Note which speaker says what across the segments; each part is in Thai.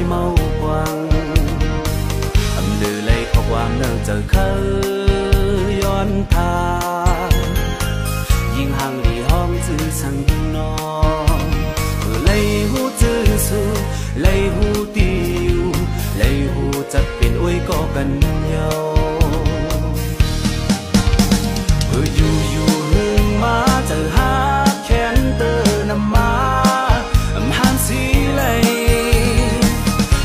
Speaker 1: เมากวางอำลือไหลขอความเนิ่งเจอเคยย้อนทางยิ่งห่างดีห้องจื้อสังนองไหลหูจื้อสู่ไหลหูติวไหลหูจักเป็นอวยก็กันเยาอยู่หึงมาเจอหาแค้นเตอนำมาหานสีไหล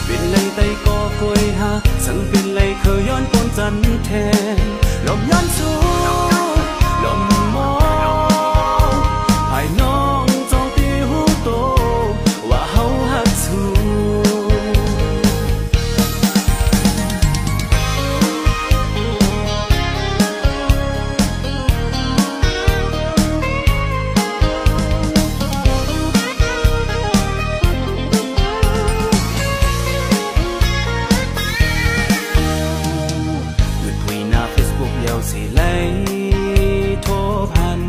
Speaker 1: เป็นไหลไตก็กวยหาสังเป็นไหลเคยย้อนปนจันแทนลมย้อนสู่ลมมองภายน้องจองตีหูโตว่าเฮาฮักสู่สิไหลโทพัน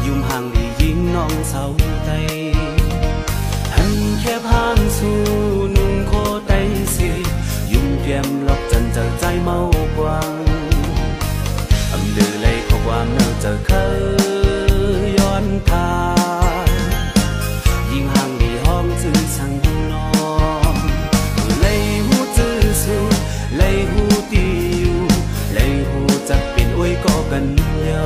Speaker 1: ยุ่มห่างดียิงน้องเศร้าใจหันแค่พางสู่นุ่งโคไตสิยุ่มเตรียมหลอกจันเจอใจเมากวางอำลือไหลขอความเนิ่งเจอเคยย้อนทางยิ่งห่างดีห้องจื้อสังนองไหลหูจื้อสู่ไหลหูติวไหลหูจักเป็นอวยก็กันเยา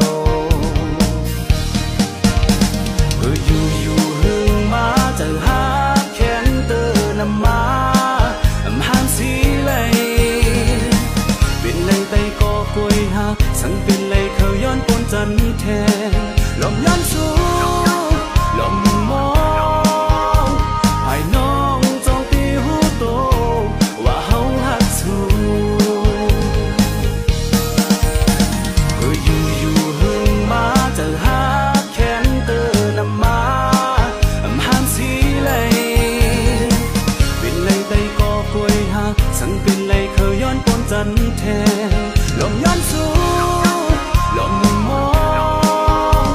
Speaker 1: อยู่หึงมาเจอหาแค้นเตอนำมาหานสีไหลเป็นไหลไตก็กวยหาสังเป็นไหลเคยย้อนปนจันแทนลมย้อนสู่ลมมองภายน้องจองตีหูโตว่าเฮาฮักสู่อยู่หึงมาเจอหาแค้นเตอนำมาหานสีไหลเป็นไหลไตก็กวยหาสังเป็นไหลเคยย้อนปนจันแทนลมย้อนสู่ลมมอง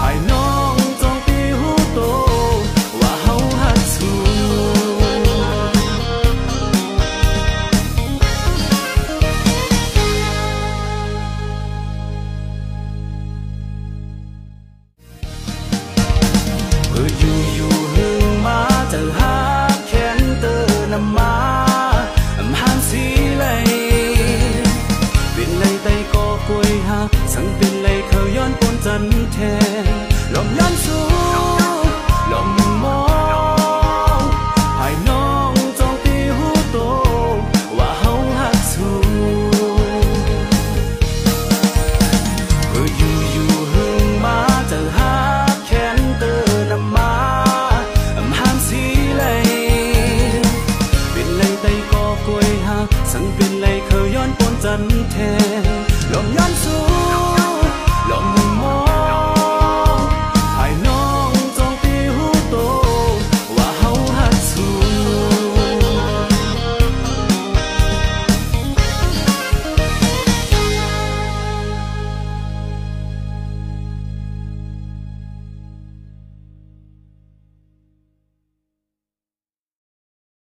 Speaker 1: ภายน้องจองตีหูโตว่าเฮาฮักสู่อยู่หึงมาเจอหาแค้นเตอนำมาหานสีไหลเป็นไหลไตก็กวยหาสังเป็นไหลเคยย้อนปนจันแทนลมย้อนสู่ลมมองภายน้องจองตีหูโตว่าเฮาฮักสู่อยู่หึงมาเจอหาแค้นเตอนำมาหานสีไหลเป็นไหลไตก็กวยหาสังเป็นไหลเคยย้อนปนจันแทน